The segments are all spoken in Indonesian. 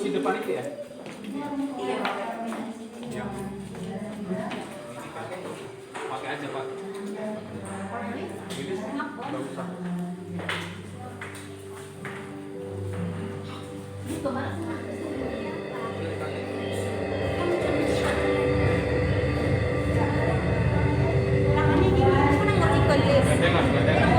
kursi depan itu ya? Iya. Iya. Ini pakai aja Pak. Ini nggak usah. Gandengan, gandengan.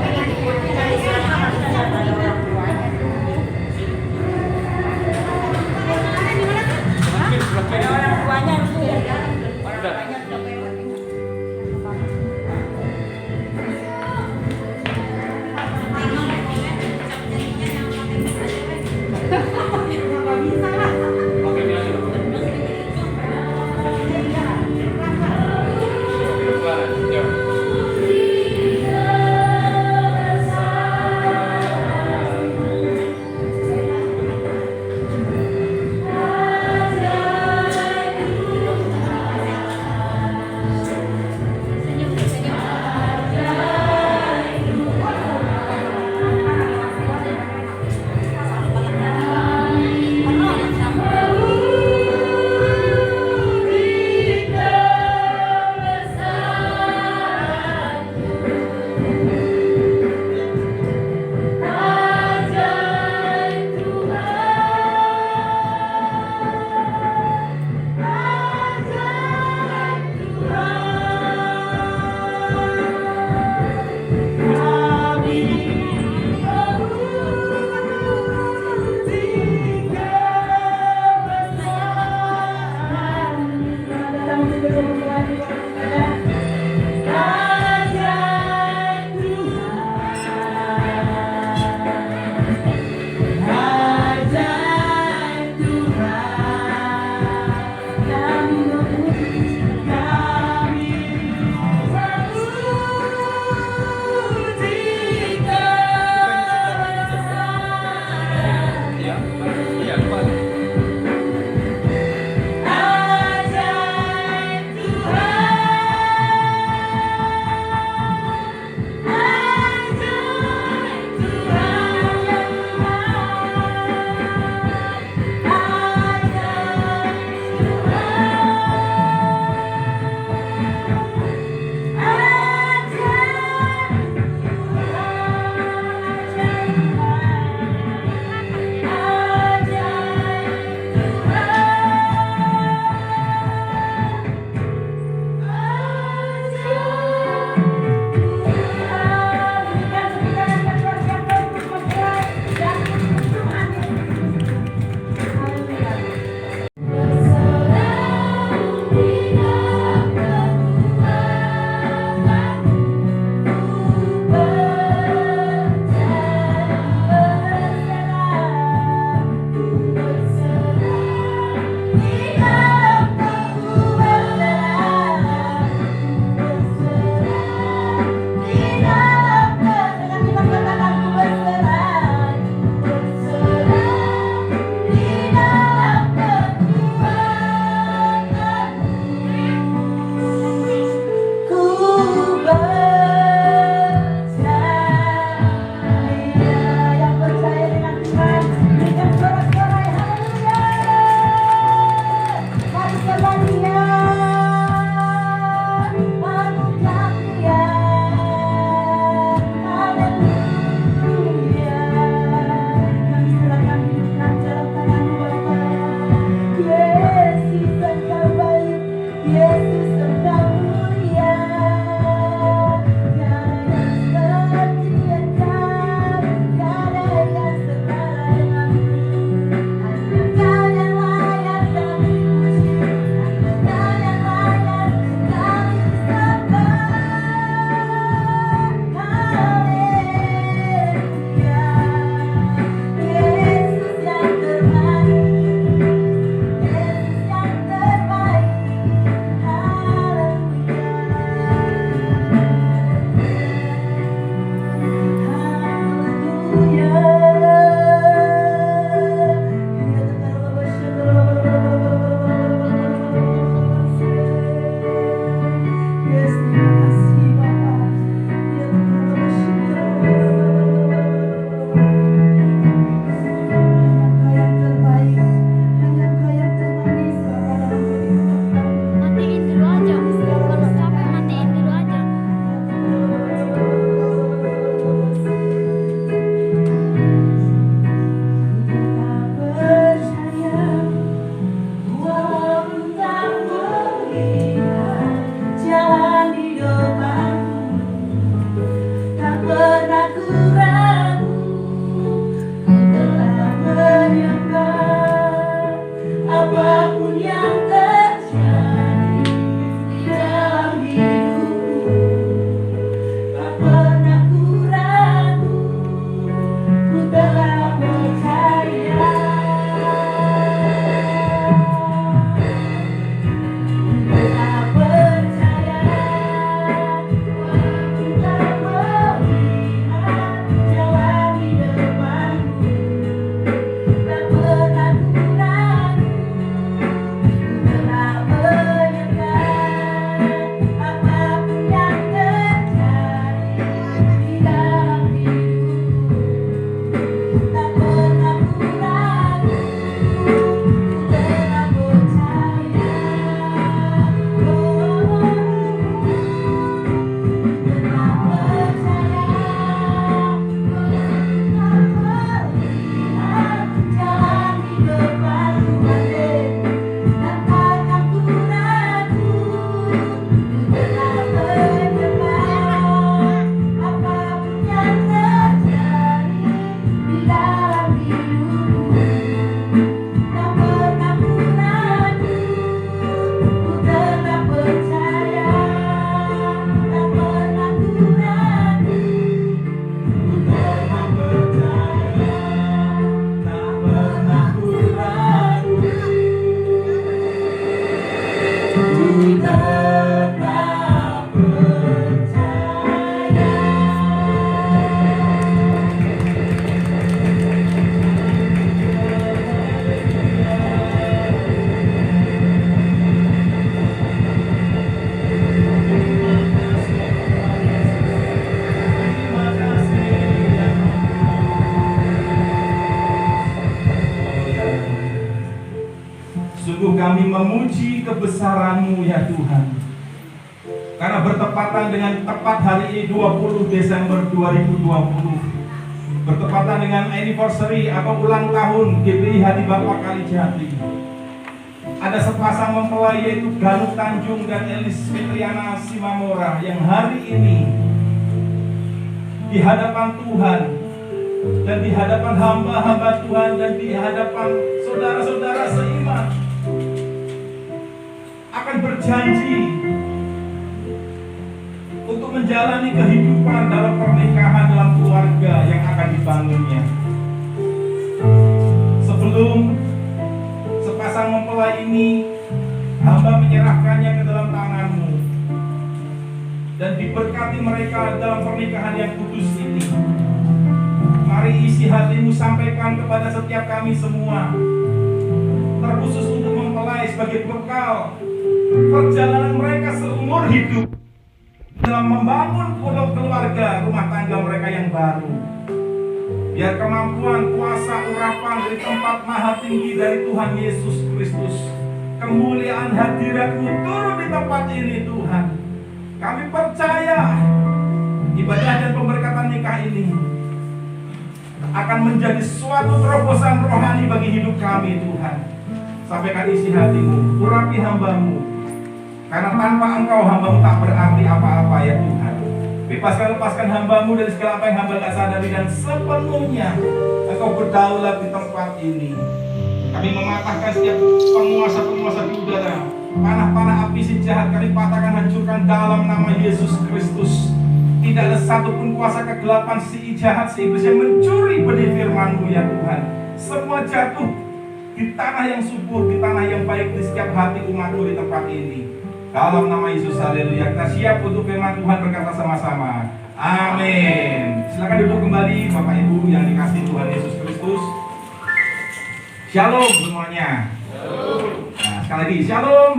Mungkin sebelah kiri. Orang tuanya itu ya. Orang Udah. tuanya sudah lewat. kebesaran-Mu ya Tuhan. Karena bertepatan dengan tepat hari ini 20 Desember 2020, bertepatan dengan anniversary atau ulang tahun GPI Hati Bapa Kalijati. Ada sepasang mempelai yaitu Galuh Tanjung dan Elis Fitriana Simamora yang hari ini di hadapan Tuhan dan di hadapan hamba-hamba Tuhan dan di hadapan saudara-saudara seiman akan berjanji untuk menjalani kehidupan dalam pernikahan, dalam keluarga yang akan dibangunnya. Sebelum sepasang mempelai ini, hamba menyerahkannya ke dalam tangan-Mu dan diberkati mereka dalam pernikahan yang kudus ini. Mari isi hati-Mu sampaikan kepada setiap kami semua, terkhusus untuk mempelai sebagai bekal perjalanan mereka seumur hidup dalam membangun keluarga, rumah tangga mereka yang baru. Biar kemampuan, kuasa, urapan dari tempat maha tinggi dari Tuhan Yesus Kristus, kemuliaan hadirat-Mu turun di tempat ini Tuhan. Kami percaya ibadah dan pemberkatan nikah ini akan menjadi suatu terobosan rohani bagi hidup kami Tuhan. Sampaikan isi hati-Mu, urapi hamba-Mu, karena tanpa Engkau hamba-Mu tak berarti apa-apa ya Tuhan. Lepaskan hamba-Mu dari segala apa yang hamba tak sadari, dan sepenuhnya Engkau berdaulat di tempat ini. Kami mematahkan setiap penguasa-penguasa di udara, panah-panah api si jahat kami patahkan, hancurkan dalam nama Yesus Kristus. Tidak ada satupun kuasa kegelapan si jahat, si iblis yang mencuri benih firman-Mu ya Tuhan. Semua jatuh di tanah yang subur, di tanah yang baik, di setiap hati umat-Mu di tempat ini. Dalam nama Yesus, haleluya. Kita siap untuk firman Tuhan berkata sama-sama. Amin. Silakan duduk kembali Bapak Ibu yang dikasihi Tuhan Yesus Kristus. Shalom semuanya. Nah, sekali lagi shalom.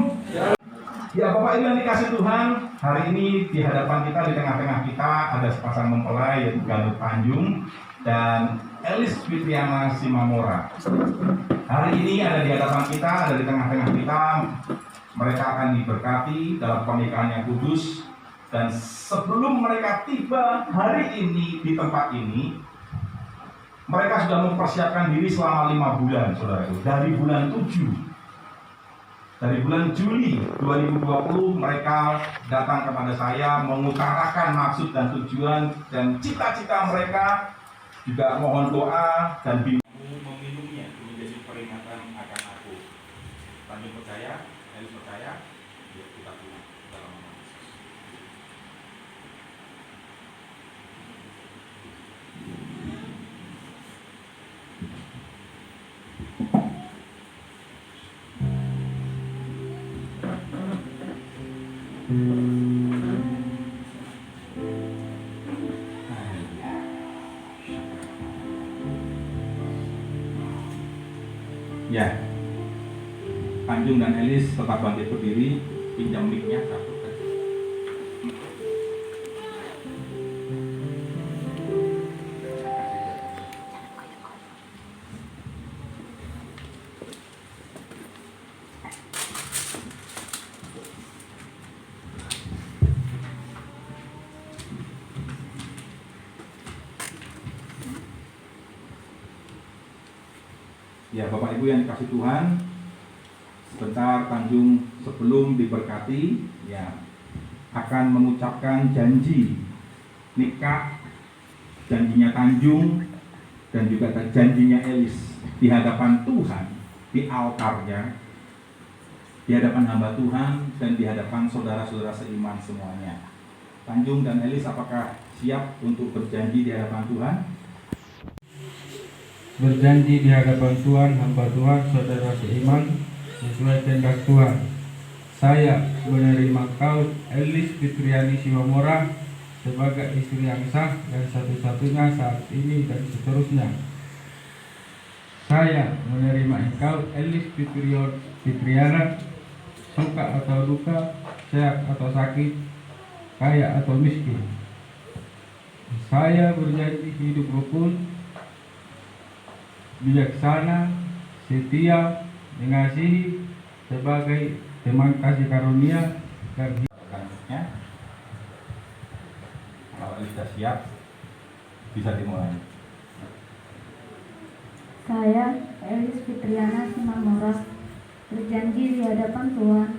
Ya Bapak Ibu yang dikasihi Tuhan, hari ini di hadapan kita, di tengah-tengah kita ada sepasang mempelai yaitu Galuh Tanjung dan Elis Fitriana Simamora. Hari ini ada di hadapan kita, ada di tengah-tengah kita. Mereka akan diberkati dalam pernikahan yang kudus. Dan sebelum mereka tiba hari ini di tempat ini, mereka sudah mempersiapkan diri selama 5 bulan, saudaraku. Dari bulan 7, dari bulan Juli 2020, mereka datang kepada saya mengutarakan maksud dan tujuan dan cita-cita mereka. Juga mohon doa dan bimbingan meminumnya menjadi peringatan akan aku. Tanjung percaya, Elis percaya, ya kita pulang dalam nama Yesus. Ya, Tanjung dan Elis tetap bangkit berdiri, pinjam mic-nya satu. Ya, Bapak Ibu yang dikasih Tuhan, sebentar Tanjung sebelum diberkati, ya, akan mengucapkan janji nikah, janjinya Tanjung dan juga janjinya Elis di hadapan Tuhan, di altarnya, di hadapan hamba Tuhan dan di hadapan saudara-saudara seiman semuanya. Tanjung dan Elis, apakah siap untuk berjanji di hadapan Tuhan? Berjanji di hadapan Tuhan, hamba Tuhan, saudara seiman, sesuai kehendak Tuhan. Saya menerima kau, Elis Fitriani Simamora, sebagai istri yang sah dan satu-satunya saat ini dan seterusnya. Saya menerima engkau, Elis Fitriana, suka atau duka, sehat atau sakit, kaya atau miskin. Saya berjanji hidup rukun, bijaksana, setia, mengasihi sebagai Terima kasih karunia dan Ya. Kalau sudah siap, bisa dimulai. Saya, Elis Fitriana Simamora, berjanji di hadapan Tuhan,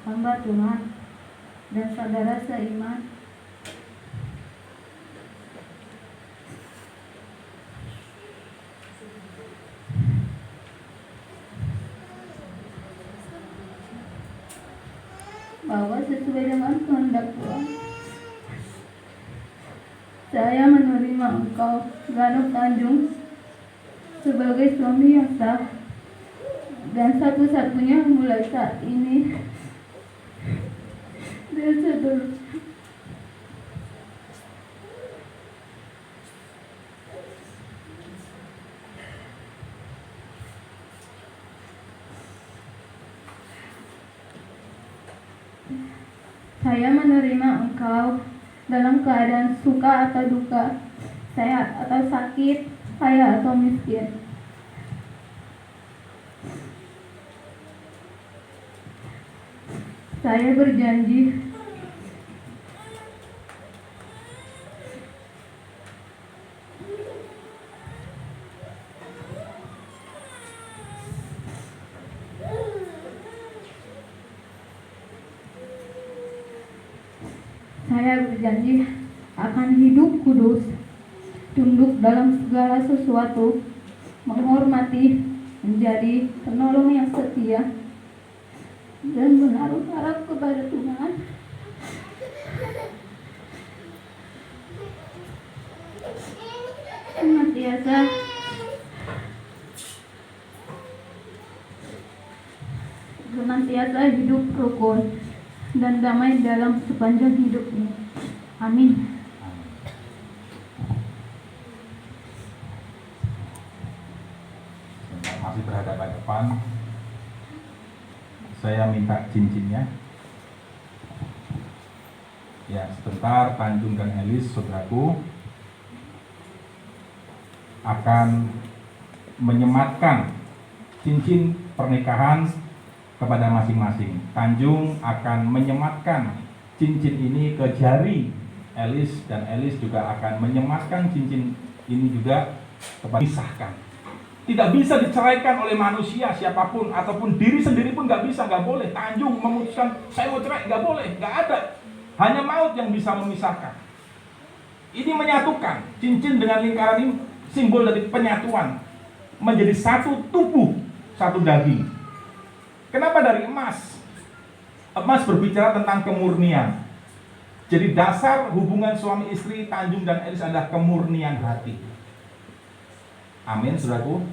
hamba Tuhan, dan saudara seiman, bahwa sesuai dengan kehendak Tuhan, saya menerima engkau, Ganuk Tanjung, sebagai suami yang sah dan satu-satunya mulai saat ini dan seterusnya. Saya menerima engkau dalam keadaan suka atau duka, sehat atau sakit, kaya atau miskin. Saya berjanji akan hidup kudus, tunduk dalam segala sesuatu, menghormati, menjadi penolong yang setia, dan menaruh harap kepada Tuhan. Senantiasa hidup rukun dan damai dalam sepanjang hidupnya. Amin. Masih berhadapan-hadapan, saya minta cincinnya. Ya, sebentar Tanjung dan Elis, saudaraku, akan menyematkan cincin pernikahan kepada masing-masing. Tanjung akan menyematkan cincin ini ke jari Elis, dan Elis juga akan menyematkan cincin ini juga kepada pisahkan. Tidak bisa diceraikan oleh manusia siapapun, ataupun diri sendiri pun nggak bisa, nggak boleh. Tanjung memutuskan saya mau cerai, nggak boleh, nggak ada. Hanya maut yang bisa memisahkan. Ini menyatukan cincin dengan lingkaran ini, simbol dari penyatuan, menjadi satu tubuh, satu daging. Kenapa dari emas? Emas berbicara tentang kemurnian. Jadi dasar hubungan suami istri Tanjung dan Elis adalah kemurnian hati. Amin, saudaraku.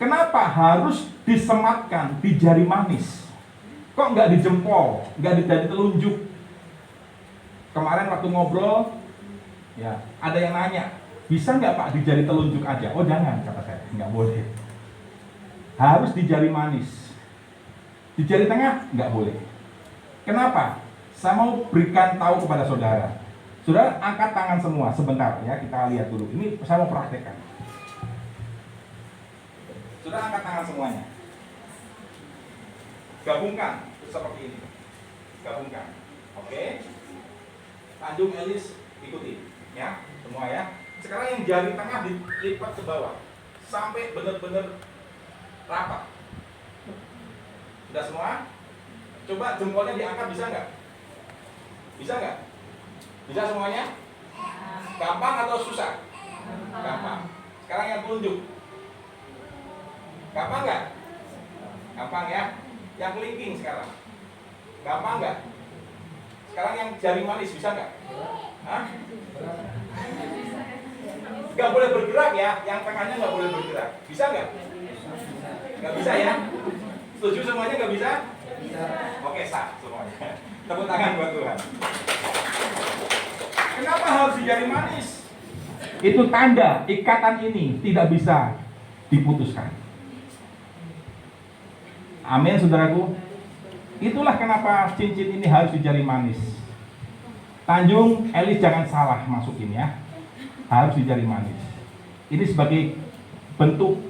Kenapa harus disematkan di jari manis? Kok nggak di jempol, nggak di jari telunjuk? Kemarin waktu ngobrol, ya ada yang nanya, bisa nggak Pak di jari telunjuk aja? Oh jangan, kata saya, nggak boleh. Harus di jari manis. Di jari tengah nggak boleh. Kenapa? Saya mau berikan tahu kepada saudara. Saudara angkat tangan semua sebentar ya, kita lihat dulu. Ini saya mau praktekkan. Saudara angkat tangan semuanya. Gabungkan seperti ini. Gabungkan. Oke. Tanjung, Elis, ikuti ya, semua ya. Sekarang yang jari tengah dilipat ke bawah sampai benar-benar rapat. Sudah semua? Coba jempolnya diangkat, bisa nggak? Bisa nggak? Bisa semuanya? Gampang atau susah? Gampang. Sekarang yang telunjuk. Gampang nggak? Gampang ya. Yang kelingking sekarang. Gampang nggak? Sekarang yang jari manis bisa nggak? Hah? Nggak boleh bergerak ya. Yang tengahnya nggak boleh bergerak. Bisa nggak? Nggak bisa ya? Setuju semuanya nggak bisa? Oke, sah semuanya. Tepuk tangan buat Tuhan. Kenapa harus di jari manis? Itu tanda ikatan ini tidak bisa diputuskan. Amin, saudaraku. Itulah kenapa cincin ini harus di jari manis. Tanjung, Elis jangan salah masukin ya. Harus di jari manis. Ini sebagai bentuk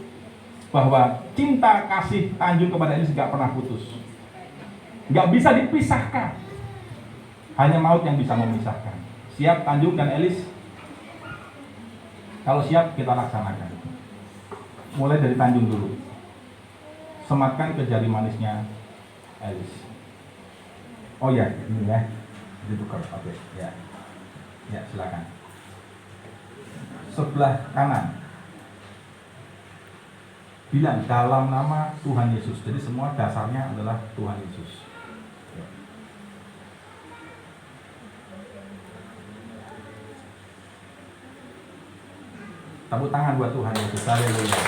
bahwa cinta kasih Tanjung kepada Elis tidak pernah putus. Nggak bisa dipisahkan. Hanya maut yang bisa memisahkan. Siap Tanjung dan Elis? Kalau siap, kita laksanakan. Mulai dari Tanjung dulu. Sematkan ke jari manisnya Elis. Oh ya, ini ya. Ditukar, oke. Ya. Ya, silakan. Sebelah kanan. Bilang dalam nama Tuhan Yesus. Jadi semua dasarnya adalah Tuhan Yesus. Tepuk tangan buat Tuhan Yesus. Haleluya.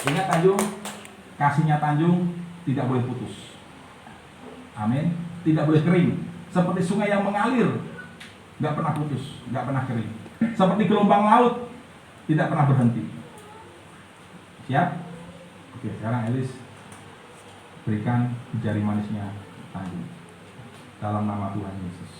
Ingat Tanjung, kasihnya Tanjung tidak boleh putus. Amin. Tidak boleh kering. Seperti sungai yang mengalir, nggak pernah putus, nggak pernah kering. Seperti gelombang laut, tidak pernah berhenti. Siap? Oke, sekarang Elis berikan jari manisnya Tanjung dalam nama Tuhan Yesus.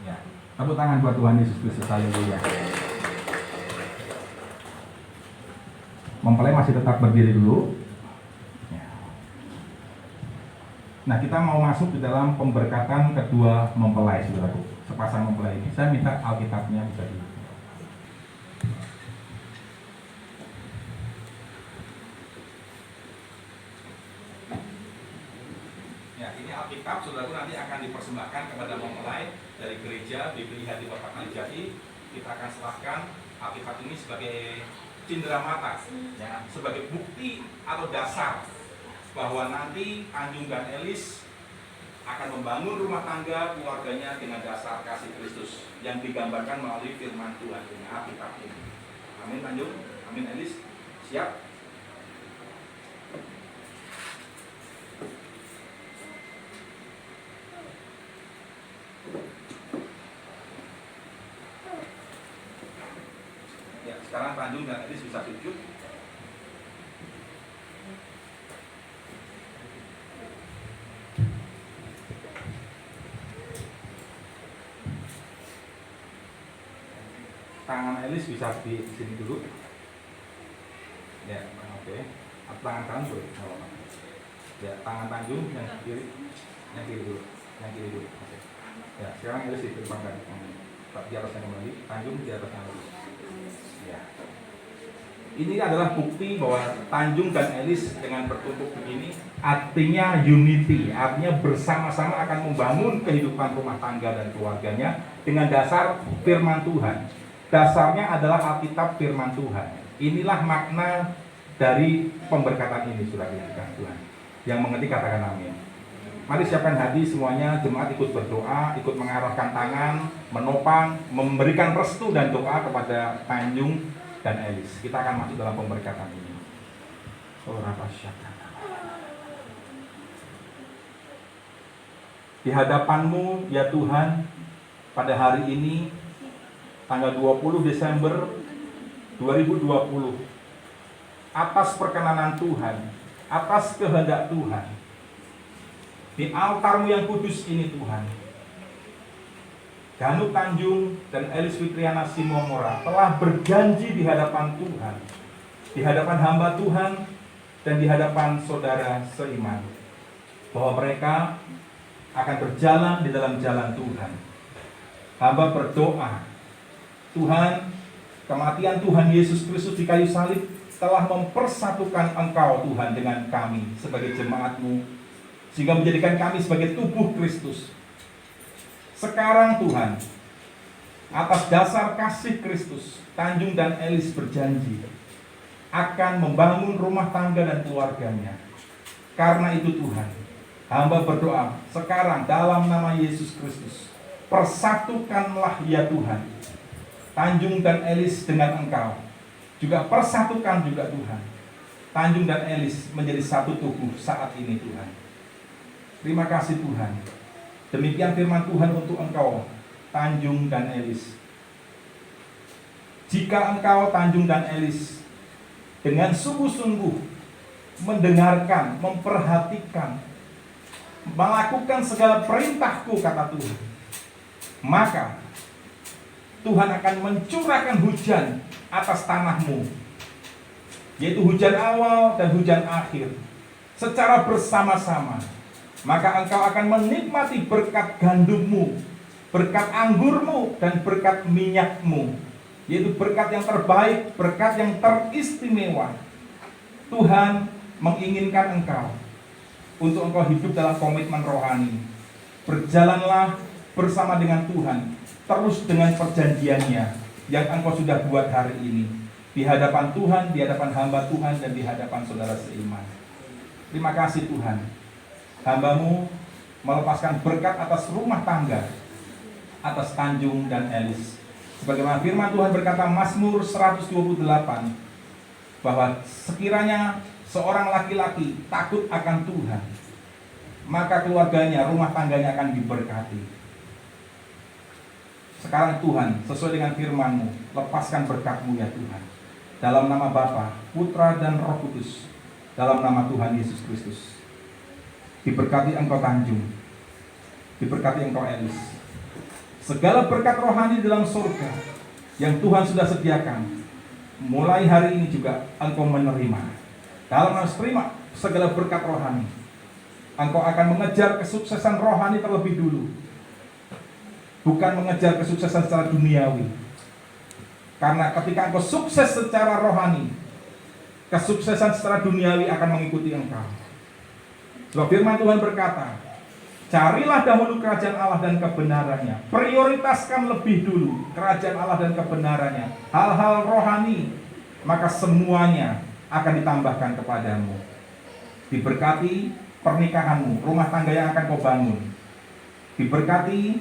Ya, tepuk tangan buat Tuhan Yesus Kristus. Haleluya. Mempelai masih tetap berdiri dulu. Nah, kita mau masuk di dalam pemberkatan kedua mempelai, saudaraku. Sepasang mempelai ini. Saya minta Alkitabnya bisa di. Ya, ini Alkitab, saudaraku, nanti akan dipersembahkan kepada mempelai dari gereja Bibli Hati Bapak Kalijati. Kita akan serahkan Alkitab ini sebagai cindera mata, ya, sebagai bukti atau dasar bahwa nanti Tanjung dan Elis akan membangun rumah tangga keluarganya dengan dasar kasih Kristus yang digambarkan melalui firman Tuhan dengan Alkitab ini. Amin Tanjung, amin Elis, siap? Ya, sekarang Tanjung dan Elis bisa sujud. Tangan Elis bisa di sini dulu. Ya, oke. Tangan kanan boleh. Ya, tangan Tanjung yang kiri dulu, Oke. Ya, sekarang Elis diterbangkan. Di atasnya kembali, Tanjung di atasnya lagi. Ya. Ini adalah bukti bahwa Tanjung dan Elis dengan bertumpuk begini artinya unity, artinya bersama-sama akan membangun kehidupan rumah tangga dan keluarganya dengan dasar firman Tuhan. Dasarnya adalah Alkitab firman Tuhan. Inilah makna dari pemberkatan ini, saudara yang dikasihi Tuhan. Yang mengerti katakan amin. Mari siapkan hati semuanya, jemaat ikut berdoa, ikut mengarahkan tangan, menopang, memberikan restu dan doa kepada Tanjung dan Elis. Kita akan masuk dalam pemberkatan ini. Di hadapanmu ya Tuhan, pada hari ini tanggal 20 Desember 2020, atas perkenanan Tuhan, atas kehendak Tuhan, di altarmu yang kudus ini Tuhan, Ganuk Tanjung dan Elis Fitriana Simomora telah berjanji di hadapan Tuhan, di hadapan hamba Tuhan, dan di hadapan saudara seiman, bahwa mereka akan berjalan di dalam jalan Tuhan. Hamba berdoa, Tuhan, kematian Tuhan Yesus Kristus di kayu salib telah mempersatukan Engkau Tuhan dengan kami sebagai jemaat-Mu, sehingga menjadikan kami sebagai tubuh Kristus. Sekarang Tuhan, atas dasar kasih Kristus, Tanjung dan Elis berjanji akan membangun rumah tangga dan keluarganya. Karena itu Tuhan, hamba berdoa sekarang dalam nama Yesus Kristus, persatukanlah ya Tuhan Tanjung dan Elis dengan Engkau. Juga persatukan juga Tuhan Tanjung dan Elis menjadi satu tubuh saat ini Tuhan. Terima kasih Tuhan. Demikian firman Tuhan untuk Engkau Tanjung dan Elis. Jika Engkau Tanjung dan Elis dengan sungguh-sungguh mendengarkan, memperhatikan, melakukan segala perintahku, kata Tuhan, maka Tuhan akan mencurahkan hujan atas tanahmu, yaitu hujan awal dan hujan akhir secara bersama-sama. Maka engkau akan menikmati berkat gandummu, berkat anggurmu, dan berkat minyakmu, yaitu berkat yang terbaik, berkat yang teristimewa. Tuhan menginginkan engkau untuk engkau hidup dalam komitmen rohani. Berjalanlah bersama dengan Tuhan, terus dengan perjanjiannya yang engkau sudah buat hari ini, di hadapan Tuhan, di hadapan hamba Tuhan, dan di hadapan saudara seiman. Terima kasih Tuhan, hamba-Mu melepaskan berkat atas rumah tangga, atas Tanjung dan Elis. Sebagaimana firman Tuhan berkata Mazmur 128, bahwa sekiranya seorang laki-laki takut akan Tuhan, maka keluarganya, rumah tangganya akan diberkati. Sekarang Tuhan, sesuai dengan firman-Mu, lepaskan berkat-Mu ya Tuhan. Dalam nama Bapa, Putra, dan Roh Kudus. Dalam nama Tuhan Yesus Kristus. Diberkati engkau Tanjung. Diberkati engkau Elis. Segala berkat rohani dalam surga yang Tuhan sudah sediakan, mulai hari ini juga engkau menerima. Dalam nama terima segala berkat rohani. Engkau akan mengejar kesuksesan rohani terlebih dulu, bukan mengejar kesuksesan secara duniawi. Karena ketika engkau sukses secara rohani, kesuksesan secara duniawi akan mengikuti engkau. Sebab firman Tuhan berkata, carilah dahulu kerajaan Allah dan kebenarannya. Prioritaskan lebih dulu kerajaan Allah dan kebenarannya, hal-hal rohani, maka semuanya akan ditambahkan kepadamu. Diberkati pernikahanmu, rumah tangga yang akan kau bangun. Diberkati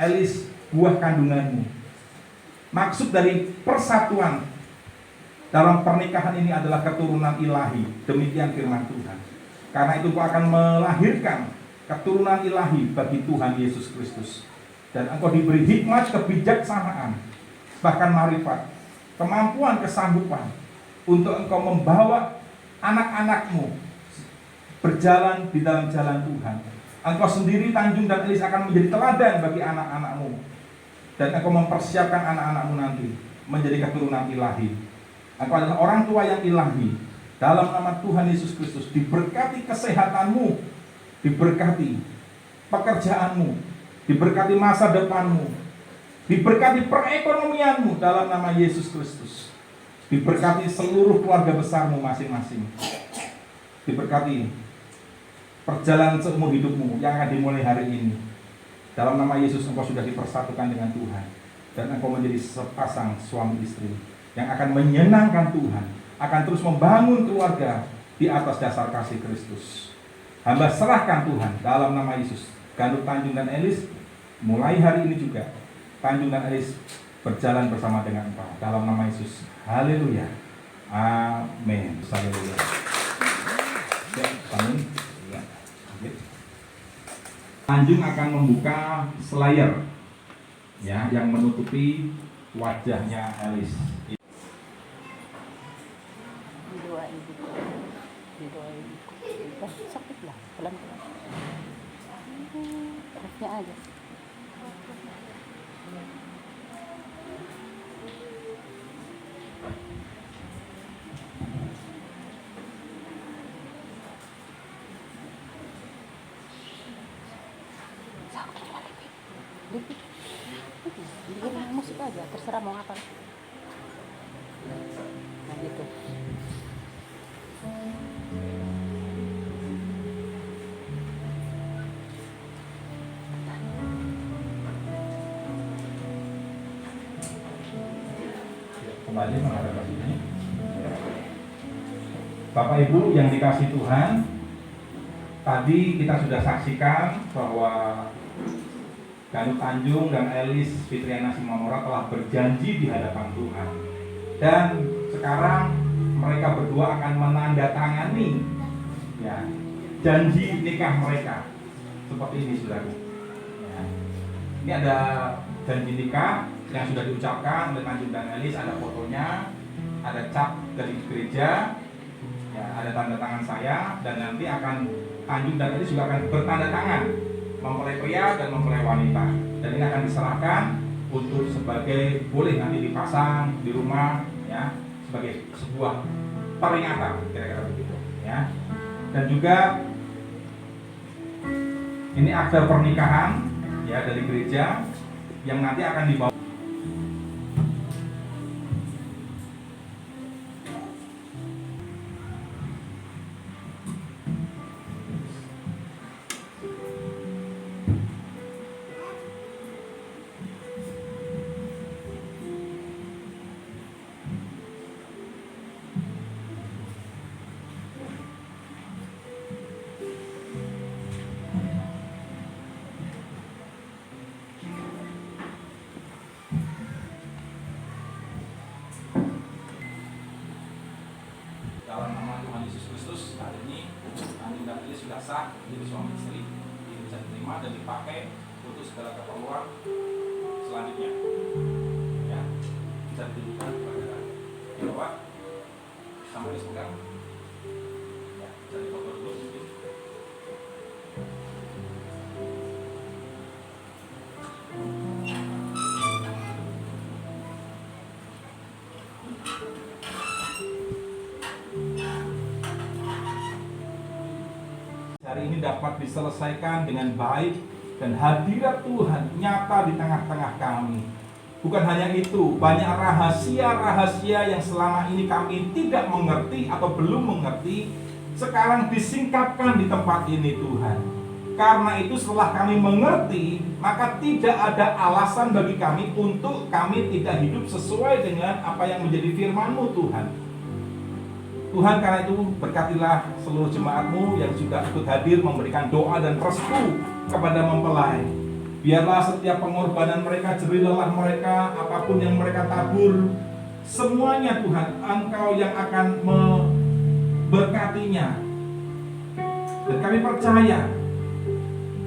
Elis, buah kandunganmu. Maksud dari persatuan dalam pernikahan ini adalah keturunan ilahi. Demikian firman Tuhan. Karena itu kau akan melahirkan keturunan ilahi bagi Tuhan Yesus Kristus. Dan engkau diberi hikmat, kebijaksanaan, bahkan marifat, kemampuan, kesanggupan untuk engkau membawa anak-anakmu berjalan di dalam jalan Tuhan. Engkau sendiri Tanjung dan Elis akan menjadi teladan bagi anak-anakmu. Dan engkau mempersiapkan anak-anakmu nanti menjadi keturunan ilahi. Engkau adalah orang tua yang ilahi. Dalam nama Tuhan Yesus Kristus, diberkati kesehatanmu, diberkati pekerjaanmu, diberkati masa depanmu, diberkati perekonomianmu dalam nama Yesus Kristus. Diberkati seluruh keluarga besarmu masing-masing. Diberkati perjalanan seumur hidupmu yang akan dimulai hari ini. Dalam nama Yesus engkau sudah dipersatukan dengan Tuhan, dan engkau menjadi sepasang suami istri yang akan menyenangkan Tuhan, akan terus membangun keluarga di atas dasar kasih Kristus. Hamba serahkan Tuhan dalam nama Yesus. Ganduk Tanjung dan Elis mulai hari ini juga, Tanjung dan Elis berjalan bersama dengan engkau dalam nama Yesus. Haleluya. Amin. Haleluya. Ya, amin. Ya. Tanjung akan membuka slayer ya yang menutupi wajahnya Elis. Sakit lah, pelan-pelan. Harusnya aja. Bikin musik aja, terserah mau apa. Nah gitu. Kembali menghadap ke sini. Bapak Ibu yang dikasih Tuhan, tadi kita sudah saksikan bahwa Ganduk Tanjung dan Elis Fitriana Simamora telah berjanji di hadapan Tuhan. Dan sekarang mereka berdua akan menandatangani ya, janji nikah mereka. Seperti ini saudara. Ya. Ini ada janji nikah yang sudah diucapkan oleh Tanjung dan Elis, ada fotonya, ada cap dari gereja, ya, ada tanda tangan saya, dan nanti akan Tanjung dan Elis juga akan bertanda tangan mempelai pria dan mempelai wanita. Dan ini akan diserahkan untuk sebagai, boleh nanti dipasang di rumah ya, sebagai sebuah peringatan, kira-kira begitu ya. Dan juga ini akte pernikahan ya dari gereja yang nanti akan dibawa. Dalam nama Tuhan Yesus Kristus, hari ini kami dan ini sudah sah menjadi suami istri, ini bisa diterima dan dipakai untuk segala keperluan selanjutnya. Ya, bisa ditunjukkan kepada Bapak sama dipegang. Ya, bisa difoto dulu mungkin. Hari ini dapat diselesaikan dengan baik dan hadirat Tuhan nyata di tengah-tengah kami. Bukan hanya itu, banyak rahasia-rahasia yang selama ini kami tidak mengerti atau belum mengerti, sekarang disingkapkan di tempat ini Tuhan. Karena itu setelah kami mengerti, maka tidak ada alasan bagi kami untuk kami tidak hidup sesuai dengan apa yang menjadi firman-Mu Tuhan. Tuhan, karena itu berkatilah seluruh jemaat-Mu yang juga ikut hadir memberikan doa dan restu kepada mempelai. Biarlah setiap pengorbanan mereka, jerih lelah mereka, apapun yang mereka tabur, semuanya Tuhan, Engkau yang akan memberkatinya. Dan kami percaya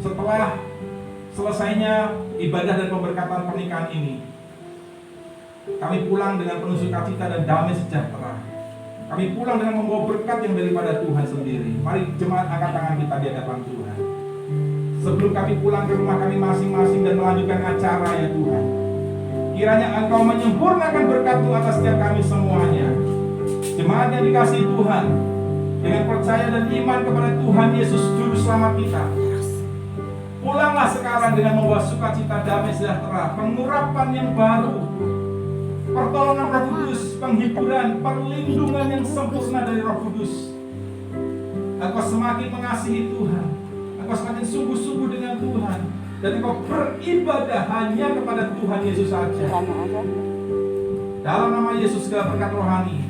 setelah selesainya ibadah dan pemberkatan pernikahan ini, kami pulang dengan penuh sukacita dan damai sejahtera. Kami pulang dengan membawa berkat yang daripada Tuhan sendiri. Mari jemaat angkat tangan kita di hadapan Tuhan. Sebelum kami pulang ke rumah kami masing-masing dan melanjutkan acara ya Tuhan, kiranya Engkau menyempurnakan berkat-Mu atas setiap kami semuanya. Jemaat yang dikasihi Tuhan, dengan percaya dan iman kepada Tuhan Yesus Juru Selamat kita, pulanglah sekarang dengan membawa sukacita, damai sejahtera, pengurapan yang baru, pertolongan Roh Kudus, penghiburan, perlindungan yang sempurna dari Roh Kudus. Engkau semakin mengasihi Tuhan, Engkau semakin sungguh-sungguh dengan Tuhan, dan Engkau beribadah hanya kepada Tuhan Yesus saja. Dalam nama Yesus segala berkat rohani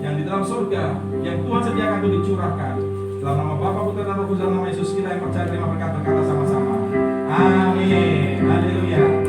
yang di dalam surga, yang Tuhan sediakan untuk dicurahkan. Dalam nama Bapa, Putra dan Roh Kudus, dalam nama Yesus kita yang percaya terima berkat berkata sama-sama. Amin. Haleluya.